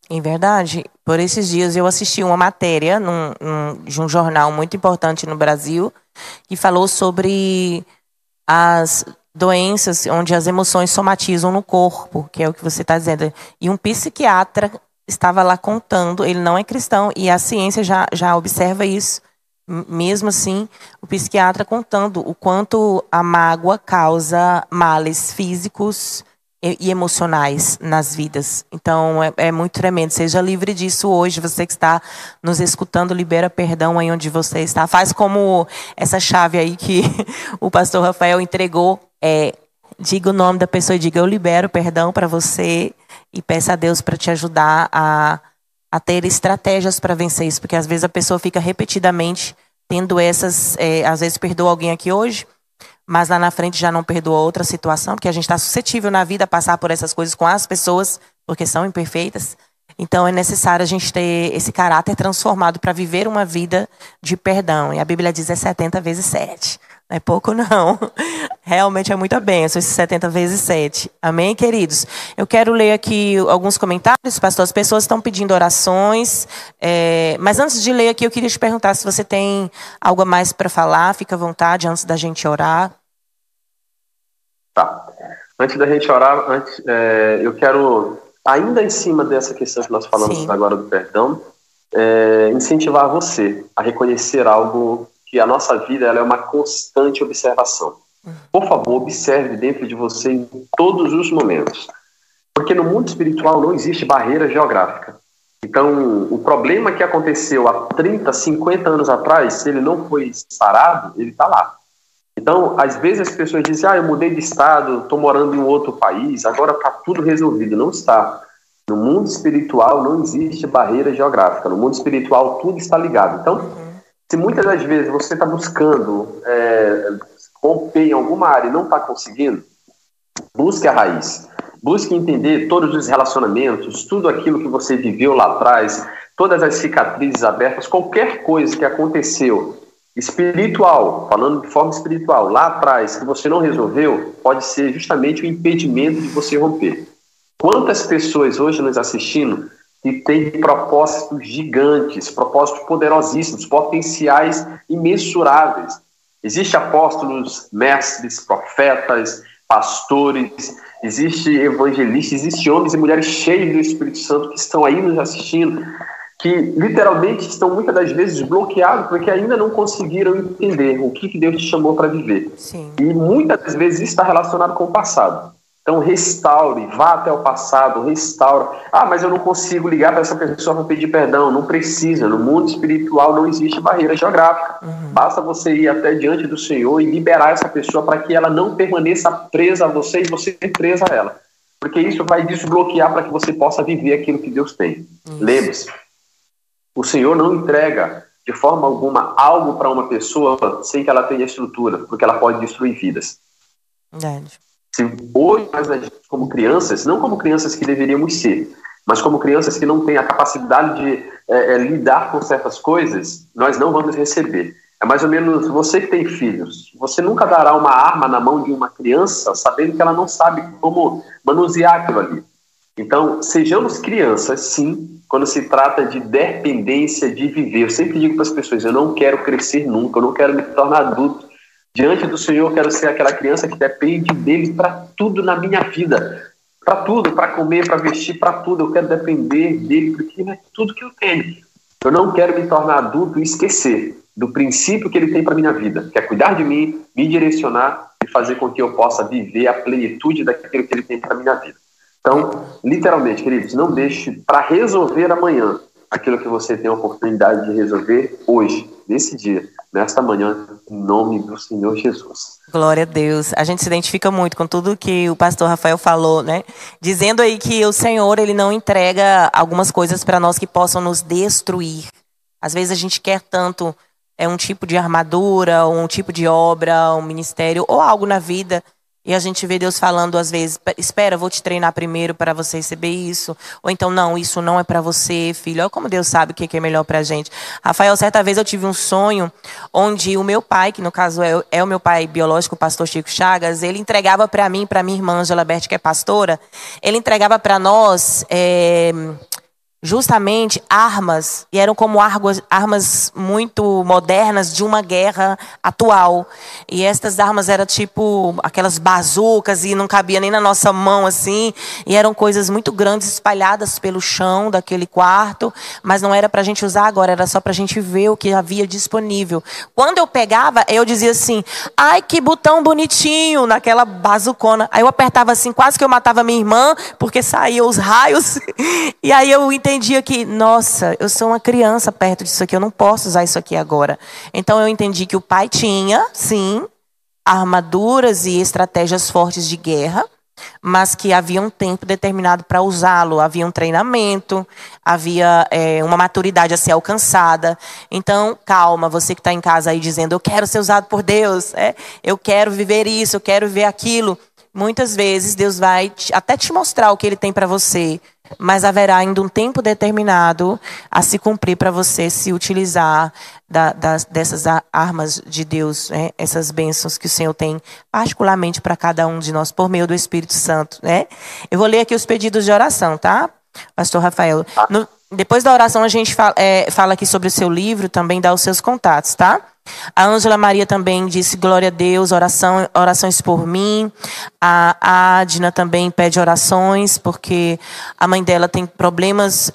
Em verdade, por esses dias eu assisti uma matéria de um jornal muito importante no Brasil que falou sobre as doenças onde as emoções somatizam no corpo, que é o que você está dizendo. E um psiquiatra estava lá contando, ele não é cristão, e a ciência já observa isso. Mesmo assim, o psiquiatra contando o quanto a mágoa causa males físicos e emocionais nas vidas. Então, é muito tremendo. Seja livre disso hoje. Você que está nos escutando, libera perdão aí onde você está. Faz como essa chave aí que o pastor Rafael entregou. Diga o nome da pessoa e diga: eu libero perdão para você, e peça a Deus para te ajudar a ter estratégias para vencer isso. Porque às vezes a pessoa fica repetidamente tendo essas... às vezes perdoa alguém aqui hoje, mas lá na frente já não perdoa outra situação, porque a gente está suscetível na vida a passar por essas coisas com as pessoas, porque são imperfeitas. Então é necessário a gente ter esse caráter transformado para viver uma vida de perdão. E a Bíblia diz 70 vezes 7. Não é pouco, não. Realmente é muita bênção, esses 70 vezes 7. Amém, queridos? Eu quero ler aqui alguns comentários, pastor. As pessoas estão pedindo orações. Mas antes de ler aqui, eu queria te perguntar se você tem algo a mais para falar. Fica à vontade, antes da gente orar. Tá. Antes da gente orar, eu quero, ainda em cima dessa questão que nós falamos agora do perdão, incentivar você a reconhecer algo, que a nossa vida ela é uma constante observação. Por favor, observe dentro de você em todos os momentos. Porque no mundo espiritual não existe barreira geográfica. Então, o problema que aconteceu há 30, 50 anos atrás, se ele não foi sarado, ele está lá. Então, às vezes as pessoas dizem: eu mudei de estado, estou morando em um outro país, agora está tudo resolvido. Não está. No mundo espiritual não existe barreira geográfica. No mundo espiritual tudo está ligado. Então, se muitas das vezes você está buscando romper em alguma área e não está conseguindo, busque a raiz. Busque entender todos os relacionamentos, tudo aquilo que você viveu lá atrás, todas as cicatrizes abertas, qualquer coisa que aconteceu espiritual, falando de forma espiritual, lá atrás, que você não resolveu, pode ser justamente o impedimento de você romper. Quantas pessoas hoje nos assistindo que têm propósitos gigantes, propósitos poderosíssimos, potenciais imensuráveis. Existem apóstolos, mestres, profetas, pastores, existem evangelistas, existem homens e mulheres cheios do Espírito Santo que estão aí nos assistindo, que literalmente estão muitas das vezes bloqueados porque ainda não conseguiram entender o que Deus te chamou para viver. Sim. E muitas das vezes isso está relacionado com o passado. Então restaure, vá até o passado, restaura. Mas eu não consigo ligar para essa pessoa para pedir perdão. Não precisa. No mundo espiritual não existe barreira geográfica. Basta você ir até diante do Senhor e liberar essa pessoa para que ela não permaneça presa a você e você presa a ela. Porque isso vai desbloquear para que você possa viver aquilo que Deus tem. Lembre-se, o Senhor não entrega de forma alguma algo para uma pessoa sem que ela tenha estrutura, porque ela pode destruir vidas. Verdade. Se hoje nós agimos como crianças, não como crianças que deveríamos ser, mas como crianças que não têm a capacidade de lidar com certas coisas, nós não vamos receber. É mais ou menos você que tem filhos. Você nunca dará uma arma na mão de uma criança sabendo que ela não sabe como manusear aquilo ali. Então, sejamos crianças, sim, quando se trata de dependência de viver. Eu sempre digo para as pessoas: eu não quero crescer nunca, eu não quero me tornar adulto. Diante do Senhor, eu quero ser aquela criança que depende dele para tudo na minha vida. Para tudo, para comer, para vestir, para tudo. Eu quero depender dele, porque ele é tudo que eu tenho. Eu não quero me tornar adulto e esquecer do princípio que ele tem para a minha vida, que é cuidar de mim, me direcionar e fazer com que eu possa viver a plenitude daquilo que ele tem para a minha vida. Então, literalmente, queridos, não deixe para resolver amanhã. aquilo que você tem a oportunidade de resolver hoje, nesse dia, nesta manhã, em nome do Senhor Jesus. Glória a Deus. A gente se identifica muito com tudo que o pastor Rafael falou, né? Dizendo aí que o Senhor, ele não entrega algumas coisas para nós que possam nos destruir. Às vezes a gente quer tanto um tipo de armadura, ou um tipo de obra, um ministério, ou algo na vida. E a gente vê Deus falando às vezes, espera, vou te treinar primeiro para você receber isso. Ou então, não, isso não é para você, filho. Olha como Deus sabe o que é melhor pra gente. Rafael, certa vez eu tive um sonho onde o meu pai, que no caso é o meu pai biológico, o pastor Chico Chagas, ele entregava para mim, para minha irmã Angela Berti, que é pastora, ele entregava para nós justamente armas, e eram como armas muito modernas de uma guerra atual. E estas armas eram tipo aquelas bazucas e não cabia nem na nossa mão assim, e eram coisas muito grandes espalhadas pelo chão daquele quarto, mas não era pra gente usar agora, era só pra gente ver o que havia disponível. Quando eu pegava, eu dizia assim, ai que botão bonitinho naquela bazucona. Aí eu apertava assim, quase que eu matava minha irmã, porque saíam os raios, e aí eu entendia que, nossa, eu sou uma criança perto disso aqui, eu não posso usar isso aqui agora. Então eu entendi que o pai tinha, sim, armaduras e estratégias fortes de guerra, mas que havia um tempo determinado para usá-lo, havia um treinamento, havia uma maturidade a ser alcançada. Então, calma, você que está em casa aí dizendo, eu quero ser usado por Deus, eu quero viver isso, eu quero viver aquilo. Muitas vezes Deus vai até te mostrar o que Ele tem para você, mas haverá ainda um tempo determinado a se cumprir para você se utilizar dessas armas de Deus, né? Essas bênçãos que o Senhor tem particularmente para cada um de nós, por meio do Espírito Santo, né? Eu vou ler aqui os pedidos de oração, tá? Pastor Rafael. Depois da oração a gente fala aqui sobre o seu livro, também dá os seus contatos, tá? A Ângela Maria também disse, glória a Deus, orações por mim. A Adna também pede orações, porque a mãe dela tem problemas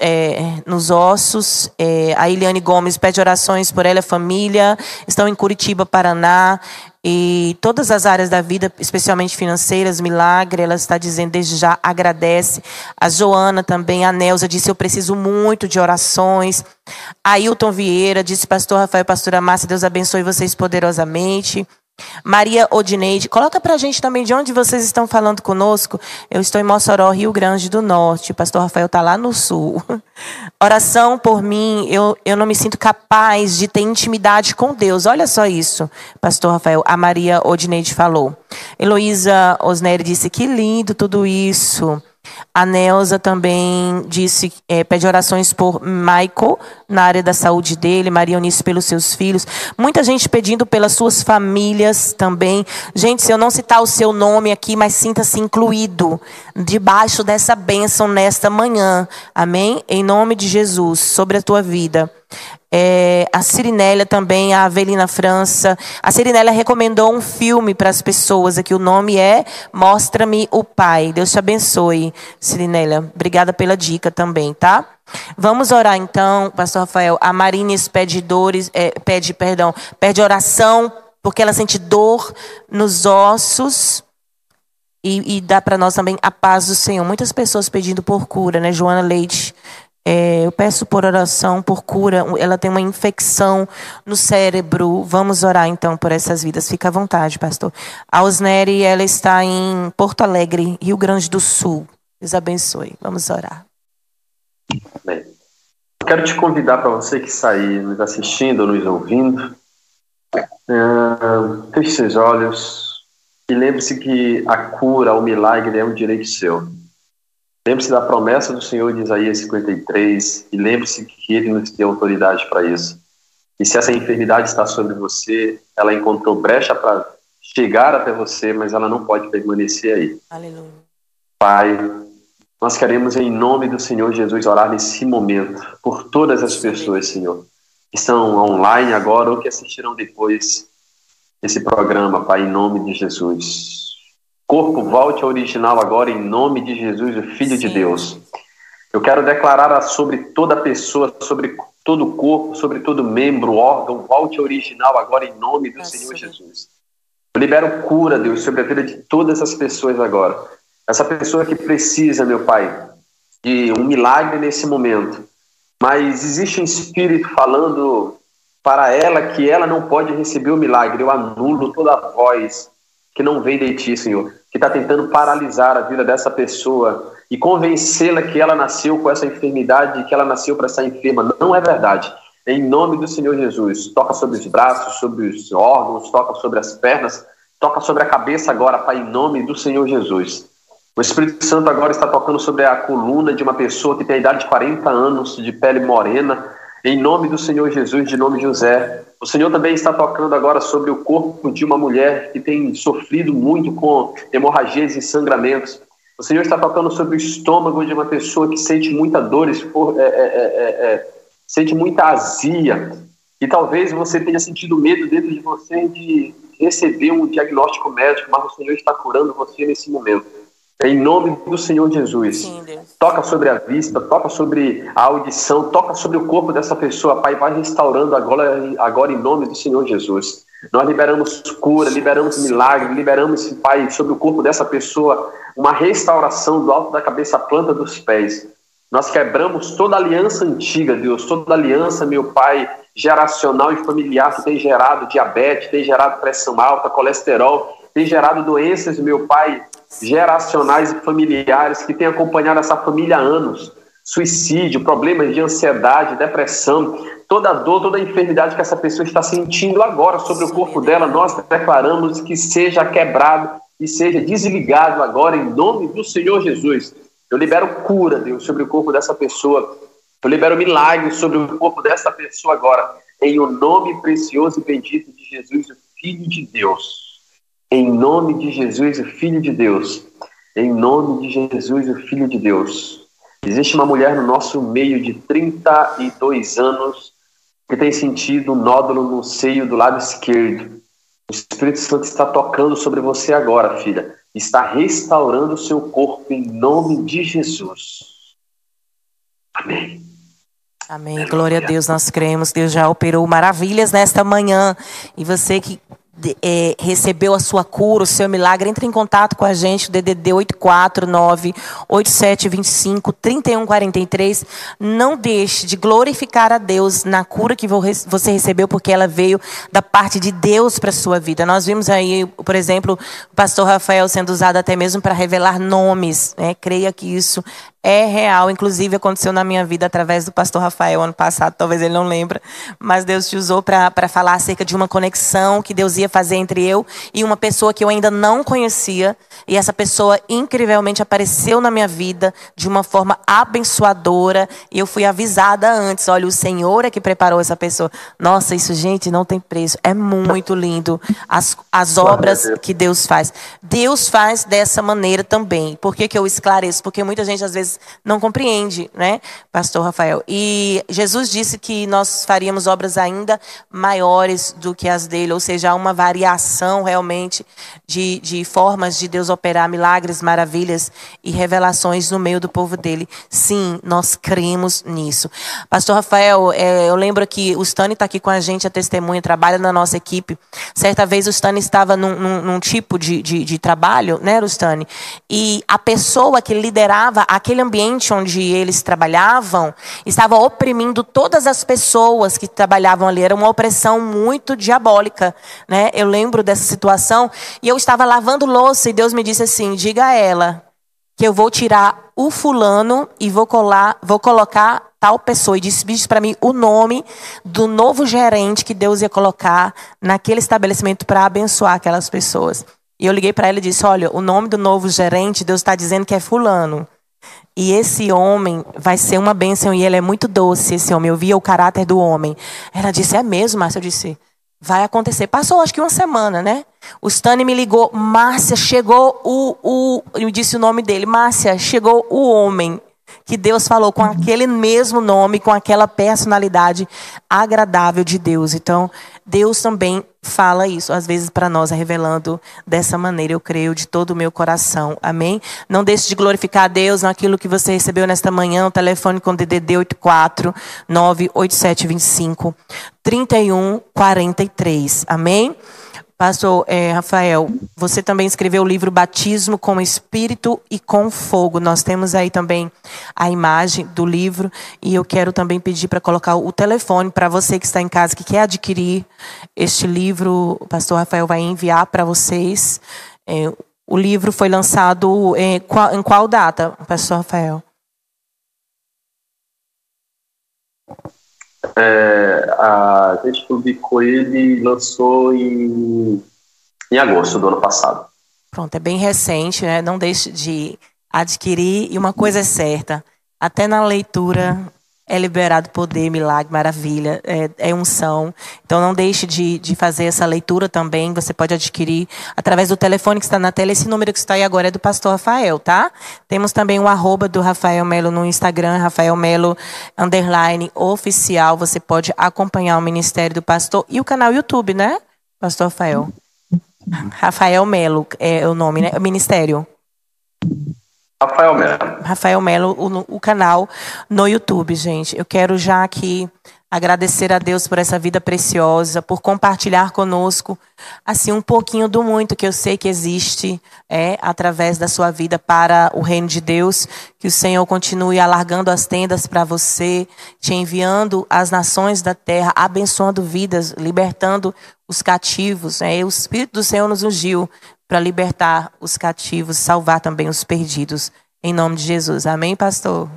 nos ossos. A Eliane Gomes pede orações por ela e a família. Estão em Curitiba, Paraná. E todas as áreas da vida, especialmente financeiras, milagre, ela está dizendo desde já, agradece. A Joana também, a Neuza disse, eu preciso muito de orações. A Ailton Vieira disse, pastor Rafael, pastora Márcia, Deus abençoe vocês poderosamente. Maria Odineide, coloca pra gente também de onde vocês estão falando conosco. Eu estou em Mossoró, Rio Grande do Norte. Pastor Rafael está lá no sul. Oração por mim, eu não me sinto capaz de ter intimidade com Deus. Olha só isso, pastor Rafael. A Maria Odineide falou. Heloísa Osneri disse, que lindo tudo isso. A Neuza também disse, pede orações por Michael, na área da saúde dele, Maria Eunice pelos seus filhos. Muita gente pedindo pelas suas famílias também. Gente, se eu não citar o seu nome aqui, mas sinta-se incluído debaixo dessa bênção nesta manhã. Amém? Em nome de Jesus, sobre a tua vida. A Cirinélia também, a Avelina França. A Cirinélia recomendou um filme para as pessoas aqui. O nome é Mostra-me o Pai. Deus te abençoe, Cirinélia. Obrigada pela dica também, tá? Vamos orar então, pastor Rafael. A Marines pede oração, porque ela sente dor nos ossos. E dá para nós também a paz do Senhor. Muitas pessoas pedindo por cura, né? Joana Leite. Eu peço por oração, por cura. Ela tem uma infecção no cérebro. Vamos orar então por essas vidas. Fica à vontade, pastor. A Osneri, ela está em Porto Alegre, Rio Grande do Sul. Deus abençoe. Vamos orar. Bem, eu quero te convidar para você que está aí nos assistindo ou nos ouvindo. Feche seus olhos e lembre-se que a cura, o milagre é um direito seu. Lembre-se da promessa do Senhor de Isaías 53 e lembre-se que Ele nos deu autoridade para isso. E se essa enfermidade está sobre você, ela encontrou brecha para chegar até você, mas ela não pode permanecer aí. Aleluia. Pai, nós queremos em nome do Senhor Jesus orar nesse momento por todas as pessoas, Senhor, que estão online agora ou que assistirão depois esse programa, Pai, em nome de Jesus. Corpo, volte ao original agora, em nome de Jesus, o Filho de Deus. Eu quero declarar sobre toda pessoa, sobre todo o corpo, sobre todo membro, órgão, volte ao original agora, em nome do Senhor Jesus. Eu libero cura, Deus, sobre a vida de todas as pessoas agora. Essa pessoa que precisa, meu Pai, de um milagre nesse momento. mas existe um espírito falando para ela que ela não pode receber o milagre. Eu anulo toda a voz que não vem de ti, Senhor, que está tentando paralisar a vida dessa pessoa e convencê-la que ela nasceu com essa enfermidade, que ela nasceu para estar enferma. Não é verdade. Em nome do Senhor Jesus, toca sobre os braços, sobre os órgãos, toca sobre as pernas, toca sobre a cabeça agora, Pai, em nome do Senhor Jesus. O Espírito Santo agora está tocando sobre a coluna de uma pessoa que tem a idade de 40 anos, de pele morena, em nome do Senhor Jesus, de nome de José. O Senhor também está tocando agora sobre o corpo de uma mulher que tem sofrido muito com hemorragias e sangramentos. O Senhor está tocando sobre o estômago de uma pessoa que sente muita dor, sente muita azia. E talvez você tenha sentido medo dentro de você de receber um diagnóstico médico, mas o Senhor está curando você nesse momento. Em nome do Senhor Jesus. Sim, Deus. Toca sobre a vista, toca sobre a audição, toca sobre o corpo dessa pessoa, Pai, vai restaurando agora em nome do Senhor Jesus. Nós liberamos cura, liberamos milagre, liberamos, Pai, sobre o corpo dessa pessoa, uma restauração do alto da cabeça à planta dos pés. Nós quebramos toda aliança antiga, Deus, toda aliança, meu Pai, geracional e familiar que tem gerado diabetes, tem gerado pressão alta, colesterol, tem gerado doenças, meu Pai, geracionais e familiares que têm acompanhado essa família há anos. Suicídio, problemas de ansiedade, depressão, toda dor, toda enfermidade que essa pessoa está sentindo agora sobre o corpo dela, nós declaramos que seja quebrado e seja desligado agora em nome do Senhor Jesus. Eu libero cura, Deus, sobre o corpo dessa pessoa. Eu libero milagre sobre o corpo dessa pessoa agora, em o nome precioso e bendito de Jesus, o Filho de Deus. Em nome de Jesus, o Filho de Deus. Em nome de Jesus, o Filho de Deus. Existe uma mulher no nosso meio de 32 anos que tem sentido um nódulo no seio do lado esquerdo. O Espírito Santo está tocando sobre você agora, filha. Está restaurando o seu corpo em nome de Jesus. Amém. Amém. Glória a Deus, nós cremos. Deus já operou maravilhas nesta manhã. E você que recebeu a sua cura, o seu milagre, entre em contato com a gente, o DDD 849-8725-3143. Não deixe de glorificar a Deus na cura que você recebeu, porque ela veio da parte de Deus para a sua vida. Nós vimos aí, por exemplo, o pastor Rafael sendo usado até mesmo para revelar nomes, né? Creia que isso é real, inclusive aconteceu na minha vida através do pastor Rafael ano passado, talvez ele não lembre, mas Deus te usou para falar acerca de uma conexão que Deus ia fazer entre eu e uma pessoa que eu ainda não conhecia, e essa pessoa incrivelmente apareceu na minha vida de uma forma abençoadora, e eu fui avisada antes, olha, o Senhor é que preparou essa pessoa. Nossa, isso, gente, não tem preço, é muito lindo as obras que Deus faz. Deus faz dessa maneira também. Por que eu esclareço? Porque muita gente às vezes não compreende, né, pastor Rafael? E Jesus disse que nós faríamos obras ainda maiores do que as dele, ou seja, há uma variação realmente de formas de Deus operar milagres, maravilhas e revelações no meio do povo dele. Sim, nós cremos nisso. Pastor Rafael, eu lembro que o Stani está aqui com a gente, a testemunha, trabalha na nossa equipe. Certa vez o Stani estava num tipo de trabalho, né, Stani? E a pessoa que liderava aquele ambiente onde eles trabalhavam estava oprimindo todas as pessoas que trabalhavam ali. Era uma opressão muito diabólica, né? Eu lembro dessa situação e eu estava lavando louça e Deus me disse assim: diga a ela que eu vou tirar o fulano e vou colocar tal pessoa. E disse para mim o nome do novo gerente que Deus ia colocar naquele estabelecimento para abençoar aquelas pessoas. E eu liguei para ela e disse: olha, o nome do novo gerente, Deus está dizendo que é fulano. E esse homem vai ser uma bênção e ele é muito doce, esse homem. Eu via o caráter do homem. Ela disse: é mesmo, Márcia? Eu disse: vai acontecer. Passou acho que uma semana, né? O Stani me ligou: Márcia, chegou eu disse o nome dele: Márcia, chegou o homem que Deus falou, com aquele mesmo nome, com aquela personalidade agradável de Deus. Então, Deus também fala isso, às vezes para nós, revelando dessa maneira. Eu creio de todo o meu coração. Amém? Não deixe de glorificar a Deus naquilo que você recebeu nesta manhã. O telefone com DDD 849-8725-3143. Amém? Pastor Rafael, você também escreveu o livro Batismo com Espírito e com Fogo. Nós temos aí também a imagem do livro e eu quero também pedir para colocar o telefone para você que está em casa, que quer adquirir este livro. O pastor Rafael vai enviar para vocês. O livro foi lançado em qual data, pastor Rafael? A gente publicou ele e lançou em agosto do ano passado. Pronto, é bem recente, né? Não deixe de adquirir. E uma coisa é certa, até na leitura é liberado poder, milagre, maravilha, é unção. Então não deixe de fazer essa leitura também. Você pode adquirir através do telefone que está na tela. Esse número que está aí agora é do pastor Rafael, tá? Temos também o @ do Rafael Melo no Instagram, Rafael Melo _oficial. Você pode acompanhar o ministério do pastor e o canal YouTube, né, pastor Rafael? Rafael Melo é o nome, né? O ministério. Rafael Melo. Rafael Melo, o canal no YouTube, gente. Eu quero já aqui agradecer a Deus por essa vida preciosa, por compartilhar conosco, assim, um pouquinho do muito que eu sei que existe através da sua vida para o reino de Deus. Que o Senhor continue alargando as tendas para você, te enviando às nações da terra, abençoando vidas, libertando os cativos. O Espírito do Senhor nos ungiu para libertar os cativos, salvar também os perdidos. Em nome de Jesus. Amém, pastor?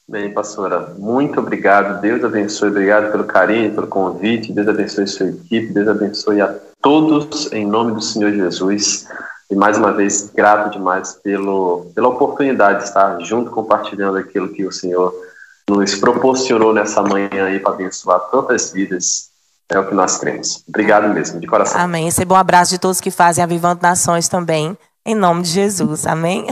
Bem, pastora, muito obrigado. Deus abençoe. Obrigado pelo carinho, pelo convite. Deus abençoe sua equipe. Deus abençoe a todos, em nome do Senhor Jesus. E mais uma vez, grato demais pela oportunidade de estar junto, compartilhando aquilo que o Senhor nos proporcionou nessa manhã aí para abençoar tantas vidas. É o que nós cremos. Obrigado mesmo, de coração. Amém. Receba um abraço de todos que fazem Avivando Nações também, em nome de Jesus. Amém.